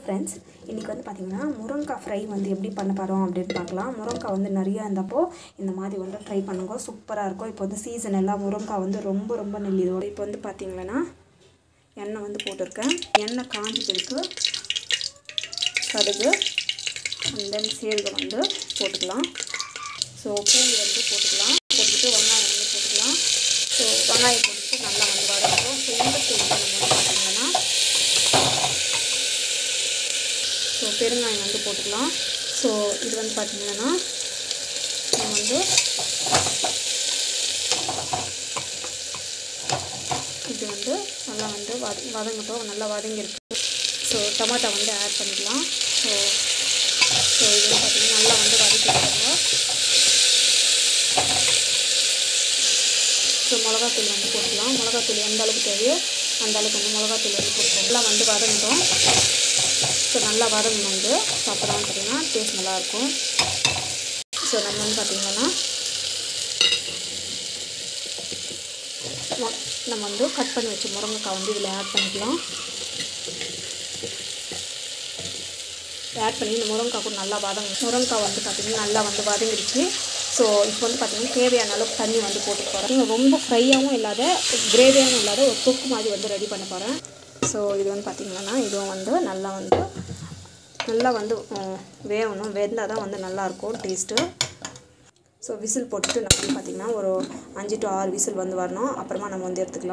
Friends, இன்றைக்கி வந்து பார்த்திங்கன்னா முருங்கைக்காய் ஃப்ரை வந்து எப்படி பண்ண போகிறோம் அப்படின்னு பார்க்கலாம். முருங்கைக்காய் வந்து நிறையா இருந்தப்போ இந்த மாதிரி வந்து ட்ரை பண்ணுங்க, சூப்பராக இருக்கும். இப்போ வந்து சீசன் எல்லாம் முருங்கைக்காய் வந்து ரொம்ப நெல்லிடும். இப்போ வந்து பார்த்திங்கன்னா எண்ணெய் வந்து போட்டிருக்கேன். எண்ணெய் காஞ்சி பிறகு கடுகு அண்ட் தென் சீரகம் வந்து போட்டுக்கலாம். ஸோ பூண்டு வந்து போட்டுக்கலாம். போட்டுக்கிட்டு வெங்காயம் வந்து போட்டுக்கலாம். ஸோ வெங்காயம் போட்டுட்டு நல்லா வந்து வதக்கும். ஸோ இந்த ஸ்டேஜில் நம்ம வந்து பார்த்திங்கன்னா ஸோ பெருங்காயம் வந்து போட்டுக்கலாம். ஸோ இது வந்து பார்த்திங்கன்னா நம்ம வந்து இது வந்து நல்லா வந்து வதங்கட்டும். நல்லா வதங்கிருக்கு. ஸோ டொமேட்டோ வந்து ஆட் பண்ணிக்கலாம். ஸோ இது வந்து பார்த்திங்கன்னா நல்லா வந்து வதக்கிடுவாங்க. ஸோ மிளகாத்தூள் வந்து போட்டுக்கலாம். மிளகாத்தூள் எந்த அளவுக்கு தேவையோ அந்த அளவுக்கு வந்து மிளகாத்தூள் வந்து போட்டுக்கலாம். நல்லா வந்து வதங்கட்டும். ஸோ நல்லா வதங்கணும் வந்து. ஸோ அப்போ தான் பார்த்திங்கன்னா டேஸ்ட் நல்லாயிருக்கும். ஸோ நம்ம வந்து பார்த்திங்கன்னா நம்ம வந்து கட் பண்ணி வச்ச முருங்கைக்காய் வந்து இதில் ஆட் பண்ணிக்கலாம். ஆட் பண்ணி இந்த முருங்கைக்காய் கூட நல்லா முருங்கைக்காய் வந்து பார்த்திங்கன்னா நல்லா வந்து வதங்கிடுச்சு. ஸோ இப்போ வந்து பார்த்திங்கன்னா தேவையான அளவுக்கு தண்ணி வந்து போட்டு போகிறேன். ரொம்ப ஃப்ரையாகவும் இல்லாத கிரேவியாகவும் இல்லாத ஒரு தொக்கு மாதிரி வந்து ரெடி பண்ண போகிறேன். ஸோ இது வந்து பார்த்திங்கன்னா இதுவும் வந்து நல்லா வந்து வேகணும். வெந்தால் தான் வந்து நல்லாயிருக்கும் டேஸ்ட்டு. ஸோ விசில் போட்டுட்டு நம்ம வந்து பார்த்திங்கன்னா ஒரு 5 to 6 விசில் வந்து வரணும். அப்புறமா நம்ம வந்து எடுத்துக்கலாம்.